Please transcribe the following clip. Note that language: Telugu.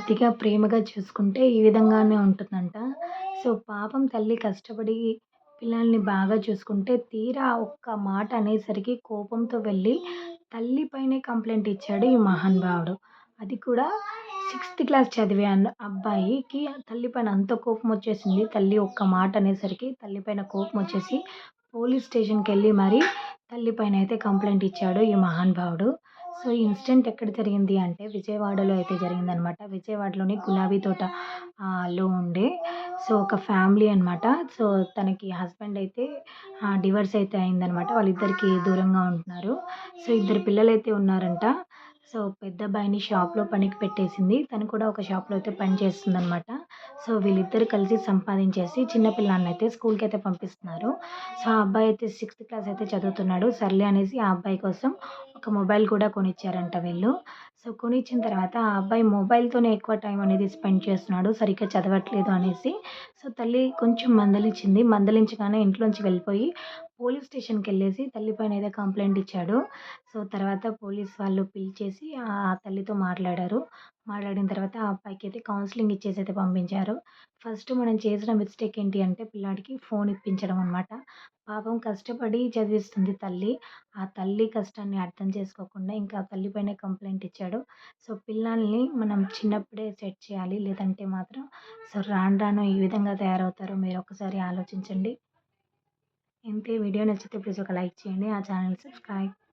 అతిగా ప్రేమగా చూసుకుంటే ఈ విధంగానే ఉంటుందంట. సో, పాపం తల్లి కష్టపడి పిల్లల్ని బాగా చూసుకుంటే తీరా ఒక్క మాట అనేసరికి కోపంతో వెళ్ళి తల్లి పైనే కంప్లెయింట్ ఇచ్చాడు ఈ మహానుభావుడు. అది కూడా సిక్స్త్ క్లాస్ చదివే అబ్బాయికి తల్లి పైన అంత కోపమొచ్చేసింది. తల్లి ఒక్క మాట అనేసరికి తల్లి పైన కోపమొచ్చేసి పోలీస్ స్టేషన్‌కెళ్ళి మరి తల్లి పైనయితే కంప్లెయింట్ ఇచ్చాడు ఈ మహానుభావుడు. సో, ఈ ఇన్సిడెంట్ ఎక్కడ జరిగింది అంటే విజయవాడలో అయితే జరిగిందనమాట. విజయవాడలోని గులాబీ తోట లో ఉండే సో, ఒక ఫ్యామిలీ అనమాట. సో, తనకి హస్బెండ్ అయితే డివోర్స్ అయితే అయిందనమాట. వాళ్ళిద్దరికీ దూరంగా ఉంటున్నారు. సో, ఇద్దరు పిల్లలైతే ఉన్నారంట. సో, పెద్దబ్బాయిని షాప్‌లో పనికి పెట్టేసింది. తను కూడా ఒక షాప్‌లో అయితే పని చేస్తుందనమాట. సో, వీళ్ళిద్దరూ కలిసి సంపాదించేసి చిన్న పిల్లాడినైతే స్కూల్‌కైతే పంపిస్తున్నారు. సో, ఆ అబ్బాయి అయితే సిక్స్త్ క్లాస్ అయితే చదువుతున్నాడు. సర్లే అనేసి ఆ అబ్బాయి కోసం ఒక మొబైల్ కూడా కొనిచ్చారంట వీళ్ళు. సో, కొనిచ్చిన తర్వాత ఆ అబ్బాయి మొబైల్‌తోనే ఎక్కువ టైం అనేది స్పెండ్ చేస్తున్నాడు. సరిగ్గా చదవట్లేదు అనేసి. సో, తల్లి కొంచెం మందలించింది. మందలించగానే ఇంట్లోంచి వెళ్ళిపోయి పోలీస్ స్టేషన్‌కెళ్ళేసి తల్లి పైన ఏదో కంప్లెయింట్ ఇచ్చాడు. సో, తర్వాత పోలీస్ వాళ్ళు పిలిచేసి ఆ తల్లితో మాట్లాడారు. మాట్లాడిన తర్వాత ఆ అబ్బాయికైతే కౌన్సెలింగ్ ఇచ్చేసైతే పంపించారు. ఫస్ట్ మనం చేసిన మిస్టేక్ ఏంటి అంటే పిల్లాడికి ఫోన్ ఇప్పించడం అనమాట. పాపం కష్టపడి చదివిస్తుంది తల్లి. ఆ తల్లి కష్టాన్ని అర్థం చేసుకోకుండా ఇంకా ఆ తల్లి పైనే కంప్లెయింట్ ఇచ్చాడు. సో, పిల్లల్ని మనం చిన్నప్పుడే సెట్ చేయాలి. లేదంటే మాత్రం సో, రాను రాను ఈ విధంగా తయారవుతారో మీరొకసారి ఆలోచించండి. ఇంతే వీడియో నచ్చితే ప్లీజ్ ఒక లైక్ చేయండి. ఆ ఛానెల్ సబ్స్క్రైబ్.